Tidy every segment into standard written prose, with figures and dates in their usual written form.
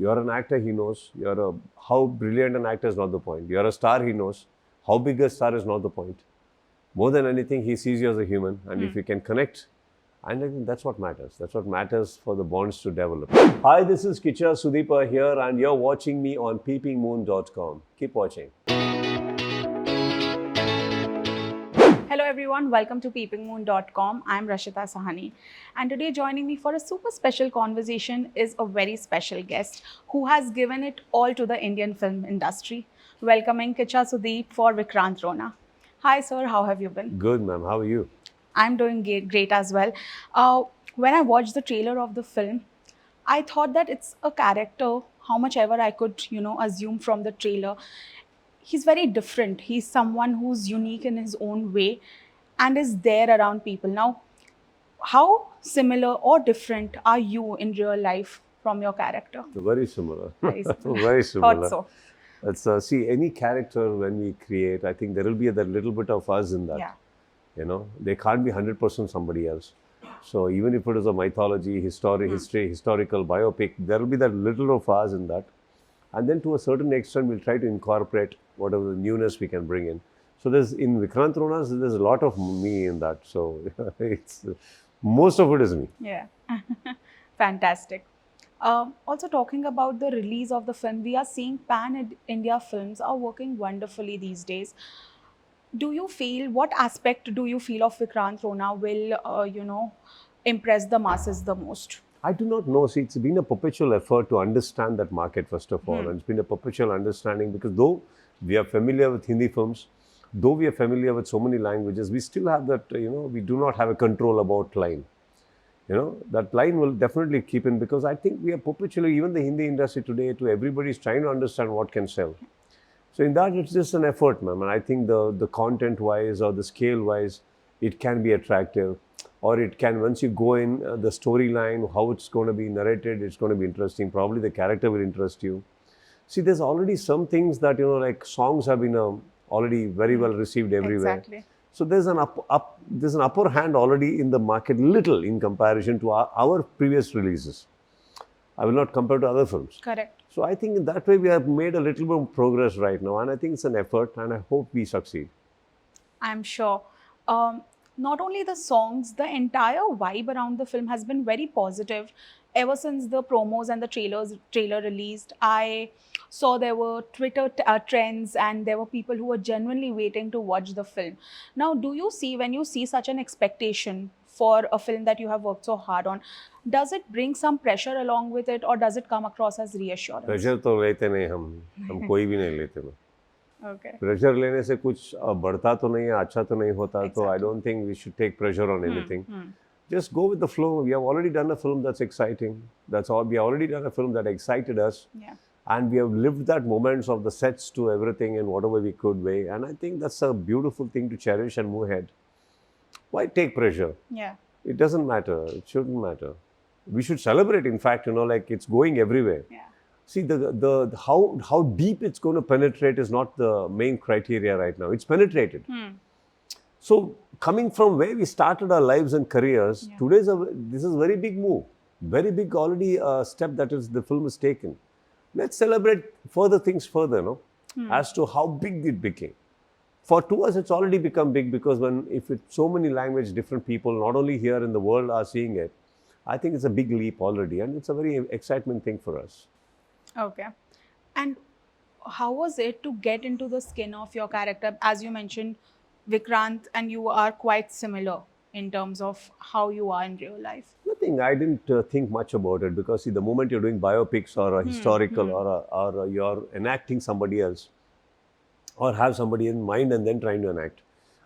You're an actor, he knows. How brilliant an actor is not the point. You're a star, he knows. How big a star is not the point. More than anything, he sees you as a human, and if you can connect, and I think that's what matters. That's what matters for the bonds to develop. Hi, this is Kichcha Sudeepa here, and you're watching me on peepingmoon.com. Keep watching. Hello everyone, welcome to peepingmoon.com. I'm Rashita Sahani, and today joining me for a super special conversation is a very special guest who has given it all to the Indian film industry. Welcoming Kichcha Sudeep for Vikrant Rona. Hi sir, how have you been? Good, ma'am. How are you? I'm doing great as well. When I watched the trailer of the film, I thought that it's a character, how much ever I could, assume from the trailer. He's very different. He's someone who's unique in his own way and is there around people. Now, how similar or different are you in real life from your character? Very similar. Very similar. Very similar. Thought so. Let's see, any character when we create, I think there will be that little bit of us in that. Yeah. They can't be 100% somebody else. So even if it is a mythology, historical biopic, there will be that little of us in that. And then to a certain extent, we'll try to incorporate whatever the newness we can bring in. So in Vikrant Rona, there's a lot of me in that. So most of it is me. Yeah. Fantastic. Also talking about the release of the film, we are seeing pan-India films are working wonderfully these days. What aspect do you feel of Vikrant Rona will, impress the masses the most? I do not know. See, it's been a perpetual effort to understand that market, first of all. And it's been a perpetual understanding because though we are familiar with Hindi films, though we are familiar with so many languages, we still have that, we do not have a control about line. That line will definitely keep in because I think we are perpetually, even the Hindi industry today, everybody is trying to understand what can sell. So in that, it's just an effort, ma'am. And I think the content-wise or the scale-wise, it can be attractive. Or it can, once you go in, the storyline, how it's going to be narrated, it's going to be interesting. Probably the character will interest you. See, there's already some things that, like songs have been already very well received everywhere. Exactly. So there's an upper hand already in the market, little in comparison to our previous releases. I will not compare to other films. Correct. So I think in that way, we have made a little bit of progress right now. And I think it's an effort and I hope we succeed. I'm sure. Not only the songs, the entire vibe around the film has been very positive. Ever since the promos and the trailer released, I saw there were Twitter trends and there were people who were genuinely waiting to watch the film. Now, when you see such an expectation for a film that you have worked so hard on, does it bring some pressure along with it or does it come across as reassurance? Pressure तो लेते नहीं हम कोई भी नहीं लेते ना. Okay. Pressure लेने से कुछ बढ़ता तो नहीं है, अच्छा तो नहीं होता. तो I don't think we should take pressure on anything. Just go with the flow. We have already done a film that's exciting. That's all. We have already done a film that excited us. Yeah. And we have lived that moments of the sets to everything in whatever we could way. And I think that's a beautiful thing to cherish and move ahead. Why take pressure? Yeah. It doesn't matter. It shouldn't matter. We should celebrate. In fact, like it's going everywhere. Yeah. See, how deep it's going to penetrate is not the main criteria right now. It's penetrated. So, coming from where we started our lives and careers, this is a very big move. Very big already step that the film has taken. Let's celebrate further things further, as to how big it became. To us, it's already become big because if it's so many language, different people, not only here in the world are seeing it, I think it's a big leap already. And it's a very excitement thing for us. Okay. And how was it to get into the skin of your character? As you mentioned, Vikrant and you are quite similar in terms of how you are in real life. Nothing. I didn't think much about it because see, the moment you're doing biopics or a historical or you're enacting somebody else or have somebody in mind and then trying to enact,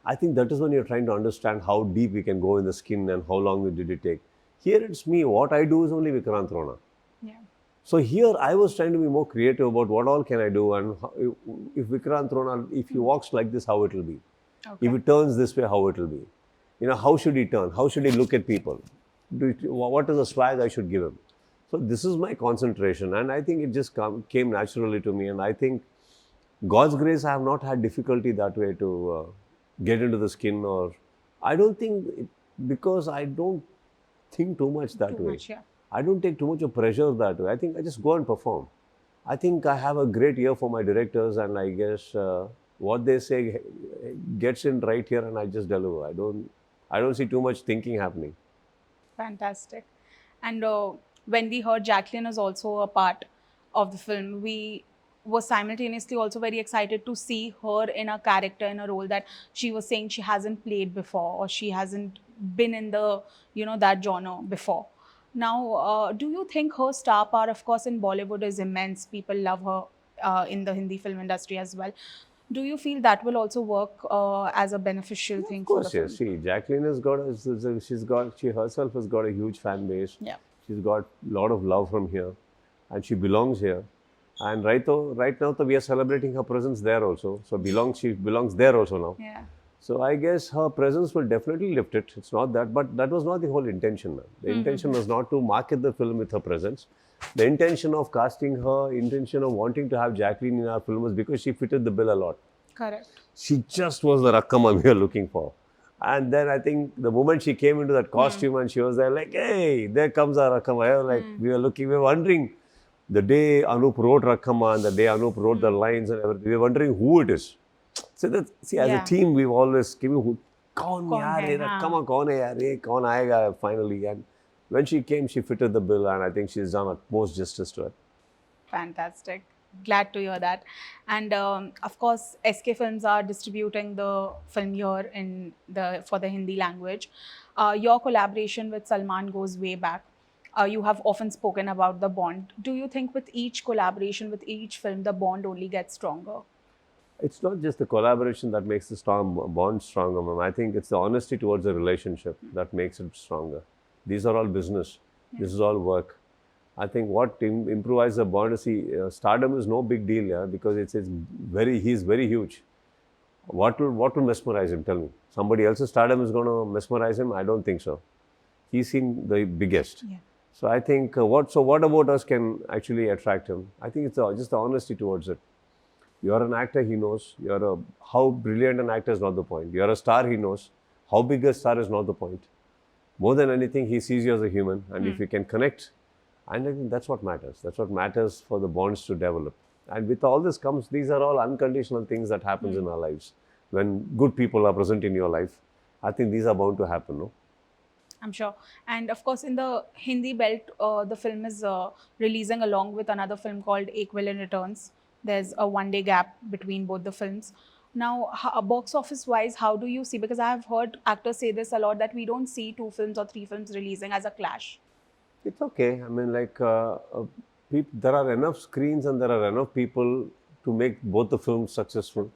I think that is when you're trying to understand how deep we can go in the skin and how long did it take. Here it's me. What I do is only Vikrant Rona. Yeah. So here I was trying to be more creative about what all can I do and if Vikrant Rona, if he walks like this, how it will be. Okay. If he turns this way, how it will be. How should he turn? How should he look at people? What is the swag I should give him? So this is my concentration and I think it just came naturally to me and I think God's grace, I have not had difficulty that way to get into the skin or I don't think, because I don't think too much that way. Yeah. I don't take too much of pressure that way. I think I just go and perform. I think I have a great ear for my directors, and I guess what they say gets in right here, and I just deliver. I don't see too much thinking happening. Fantastic. And when we heard Jacqueline is also a part of the film, we were simultaneously also very excited to see her in a character, in a role that she was saying she hasn't played before, or she hasn't been in the, that genre before. Now, do you think her star power, of course, in Bollywood is immense? People love her in the Hindi film industry as well. Do you feel that will also work as a beneficial Yeah, of thing for the course, yes. film? See, Jacqueline has got she herself has got a huge fan base. Yeah. She's got a lot of love from here, and she belongs here. And right now, we are celebrating her presence there also. So she belongs there also now. Yeah. So I guess her presence will definitely lift it. It's not that, but that was not the whole intention, man. The intention was not to market the film with her presence. The intention of casting her, intention of wanting to have Jacqueline in our film was because she fitted the bill a lot. Correct. She just was the Rakkama we were looking for. And then I think the moment she came into that costume and she was there like, hey, there comes our Rakkama. I was like, we were wondering the day Anup wrote Rakkama and the day Anup wrote the lines and everything, we were wondering who it is. So that, see, as a Yeah. team, we've always given who, kaun Kaun yaar hai, hai, haan. Rakkama kaun hai yaar, ye kaun aayega finally. And when she came, she fitted the bill and I think she's done utmost justice to it. Fantastic. Glad to hear that. And of course, SK Films are distributing the film here for the Hindi language. Your collaboration with Salman goes way back. You have often spoken about the bond. Do you think with each collaboration, with each film, the bond only gets stronger? It's not just the collaboration that makes the bond stronger, ma'am. I think it's the honesty towards the relationship that makes it stronger. These are all business. This is all work. I think what improvises a bond is, stardom is no big deal, yeah, because he's very huge. What will mesmerize him? Tell me. Somebody else's stardom is going to mesmerize him? I don't think so. He's seen the biggest. Yeah. So I think what about us can actually attract him? I think it's just the honesty towards it. You're an actor, he knows. How brilliant an actor is not the point. You're a star, he knows. How big a star is not the point. More than anything, he sees you as a human. And if you can connect, and I think that's what matters. That's what matters for the bonds to develop. And with all this comes, these are all unconditional things that happens in our lives. When good people are present in your life, I think these are bound to happen, no? I'm sure. And of course, in the Hindi belt, the film is releasing along with another film called Equivalent Returns. There's a one-day gap between both the films. Now, box office wise, how do you see? Because I have heard actors say this a lot, that we don't see 2 films or 3 films releasing as a clash. It's okay. I mean, like, there are enough screens and there are enough people to make both the films successful.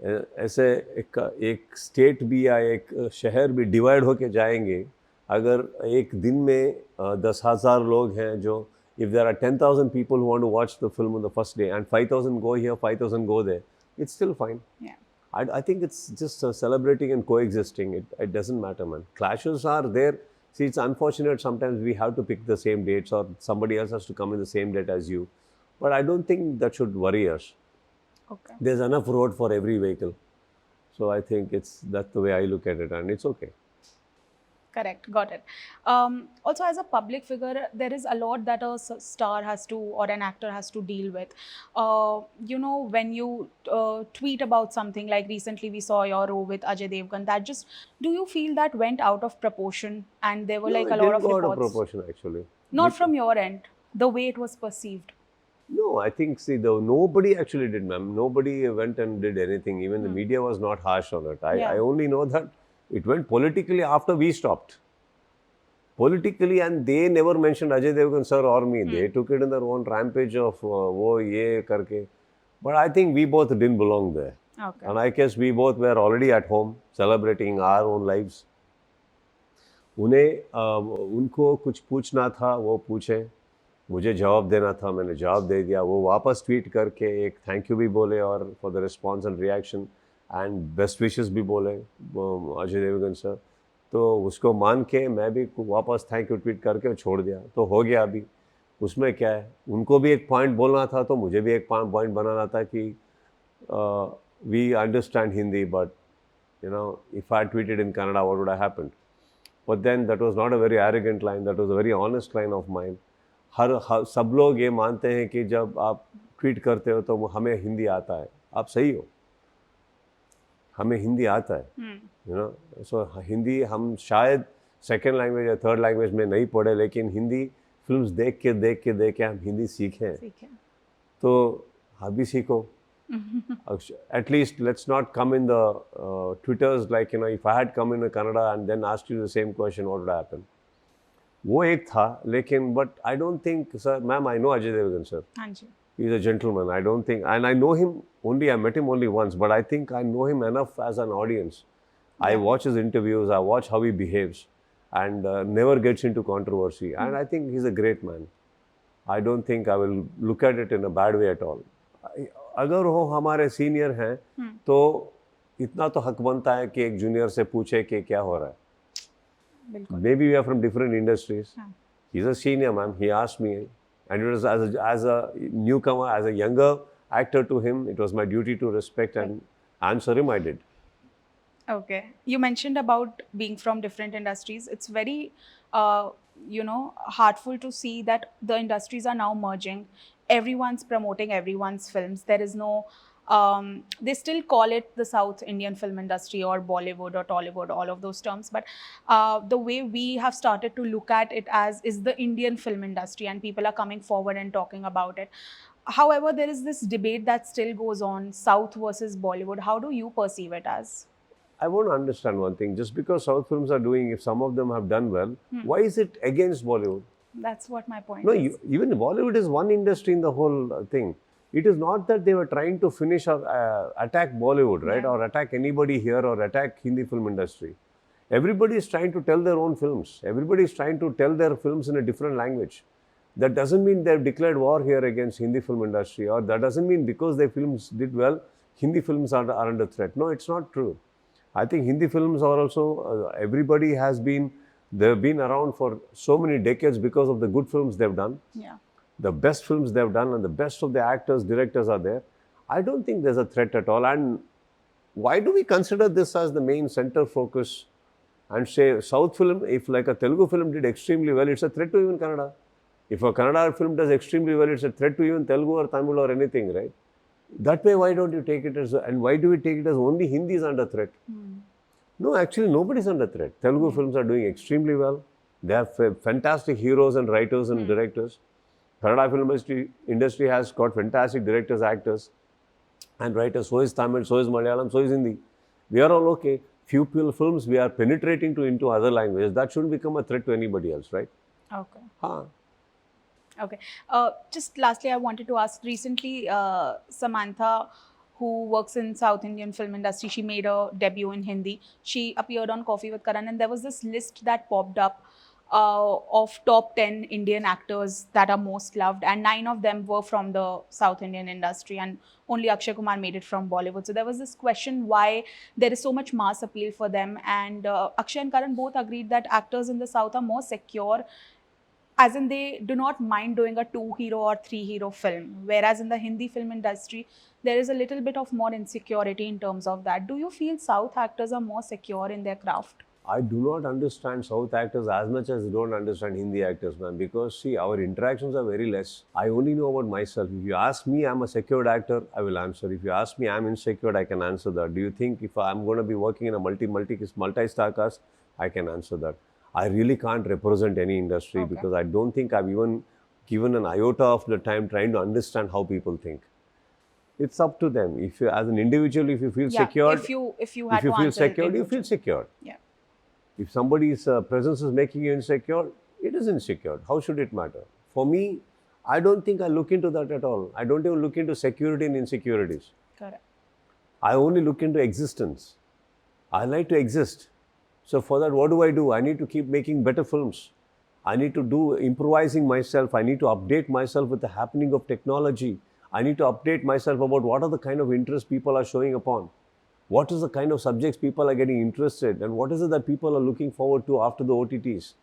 ऐसे एक state भी या एक शहर भी divide होके जाएंगे अगर एक दिन में 10,000 लोग हैं जो if there are 10,000 people who want to watch the film on the first day and 5,000 go here, 5,000 go there, it's still fine. Yeah. I think it's just celebrating and coexisting. It doesn't matter, man. Clashes are there. See, it's unfortunate sometimes we have to pick the same dates or somebody else has to come in the same date as you. But I don't think that should worry us. Okay. There's enough road for every vehicle. So I think that's the way I look at it and it's okay. Correct, got it. Also, as a public figure, there is a lot that a star has to, or an actor has to deal with. When you tweet about something, like recently we saw your row with Ajay Devgn, do you feel that went out of proportion and there were No, like it a lot didn't of go out of reports? proportion actually. Not from your end, the way it was perceived. No, I think, nobody actually did, ma'am. Nobody went and did anything. Even the media was not harsh on it. I only know that it went politically after we stopped. Politically, and they never mentioned Ajay Devgn sir or me. They took it in their own rampage of wo ye karke. But I think we both didn't belong there. Okay. And I guess we both were already at home celebrating our own lives. उनको कुछ पूछना था वो पूछे, मुझे जवाब देना था मैंने जवाब दे दिया. वो वापस ट्वीट करके एक थैंक यू भी बोले और for the response and reaction and best wishes भी बोले अजय देवगन सर. तो उसको मान के मैं भी वापस थैंक यू ट्वीट करके छोड़ दिया. तो हो गया. अभी उसमें क्या है, उनको भी एक पॉइंट बोलना था तो मुझे भी एक पॉइंट बनाना था कि we understand Hindi but if I tweeted in Kannada what would have happened. But then that was not a very arrogant line, that was a very honest line of mine. हर सब लोग ये मानते हैं कि जब आप ट्वीट करते हो तो हमें हिंदी आता है. आप सही हो, हमें हिंदी आता है, यू नो. सो हिंदी हम शायद सेकेंड लैंग्वेज या थर्ड लैंग्वेज में नहीं पढ़े, लेकिन हिंदी फिल्म्स देख के हम हिंदी सीखें. तो आप भी सीखो. At least let's not come in the Twitters like, you know, if I had come in Kannada and then asked you the same question, what would happen? वो एक था, लेकिन but I don't think, sir, ma'am, I know Ajay Devgn, sir. हाँ जी. He's a gentleman. I don't think, and I know him only, I met him only once, but I think I know him enough as an audience. I watch his interviews, I watch how he behaves, and never gets into controversy. And I think he's a great man. I don't think I will look at it in a bad way at all. अगर वो हमारे senior हैं तो इतना तो हक बनता है कि एक जूनियर से पूछे कि क्या हो रहा है. Maybe we are from different industries. He's a senior, ma'am. He asked me, and it was as a newcomer, as a younger actor to him, it was my duty to respect and answer him. I did. Okay. You mentioned about being from different industries. It's very, heartful to see that the industries are now merging. Everyone's promoting everyone's films. There is no, they still call it the South Indian film industry or Bollywood or Tollywood, all of those terms. But the way we have started to look at it as is the Indian film industry, and people are coming forward and talking about it. However, there is this debate that still goes on, South versus Bollywood. How do you perceive it as? I want to understand one thing. Just because South films are doing, if some of them have done well, why is it against Bollywood? That's what my point No, is. even Bollywood is one industry in the whole thing. It is not that they were trying to finish or attack Bollywood, right? Or attack anybody here or attack Hindi film industry. Everybody is trying to tell their own films. Everybody is trying to tell their films in a different language. That doesn't mean they've declared war here against Hindi film industry, or that doesn't mean because their films did well, Hindi films are under threat. No, it's not true. I think Hindi films are also, everybody has been, they've been around for so many decades because of the good films they've done. Yeah. The best films they've done and the best of the actors, directors are there. I don't think there's a threat at all. And why do we consider this as the main center focus and say South film, if like a Telugu film did extremely well, it's a threat to even Kannada. If a Kannada film does extremely well, it's a threat to even Telugu or Tamil or anything, right? That way, why don't you take it as, and why do we take it as only Hindi is under threat? No, actually, nobody's under threat. Telugu films are doing extremely well. They have fantastic heroes and writers and directors. Kannada film industry has got fantastic directors, actors, and writers. So is Tamil, so is Malayalam, so is Hindi. We are all okay. Few films we are penetrating into other languages. That shouldn't become a threat to anybody else, right? Okay. Huh. Okay. Just lastly, I wanted to ask, recently, Samantha, who works in South Indian film industry, she made a debut in Hindi. She appeared on Coffee with Karan, and there was this list that popped up of top 10 Indian actors that are most loved, and 9 of them were from the South Indian industry, and only Akshay Kumar made it from Bollywood. So there was this question why there is so much mass appeal for them, and Akshay and Karan both agreed that actors in the South are more secure, as in they do not mind doing a 2-hero or 3-hero film, whereas in the Hindi film industry there is a little bit of more insecurity in terms of that. Do you feel South actors are more secure in their craft? I do not understand South actors as much as I don't understand Hindi actors, man, because see, our interactions are very less. I only know about myself. If you ask me, I'm a secured actor, I will answer. If you ask me, I'm insecure, I can answer that. Do you think if I'm going to be working in a multi-star cast, I can answer that. I really can't represent any industry because I don't think I've even given an iota of the time trying to understand how people think. It's up to them. If you, as an individual, if you feel secured, if you feel secured, you feel secured. Yeah. If somebody's presence is making you insecure, it is insecure. How should it matter? For me, I don't think I look into that at all. I don't even look into security and insecurities. Correct. I only look into existence. I like to exist. So for that, what do? I need to keep making better films. I need to do improvising myself. I need to update myself with the happening of technology. I need to update myself about what are the kind of interests people are showing upon. What is the kind of subjects people are getting interested, and what is it that people are looking forward to after the OTTs?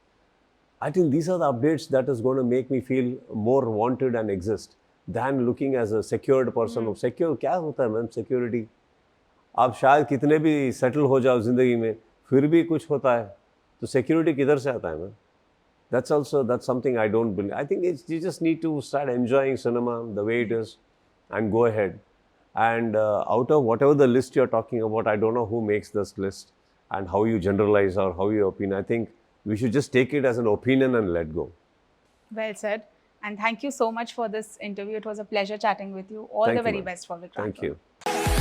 I think these are the updates that is going to make me feel more wanted and exist than looking as a secured person. Secure, क्या होता है ma'am security? आप शायद कितने भी settle हो जाओ जिंदगी में, फिर भी कुछ होता है. तो security किधर से आता है man? That's something I don't believe. I think you just need to start enjoying cinema the way it is and go ahead. And out of whatever the list you're talking about, I don't know who makes this list and how you generalize or how you opine. I think we should just take it as an opinion and let go. Well said. And thank you so much for this interview. It was a pleasure chatting with you. All Thank the you, very ma'am. best for Vikrant. Thank you.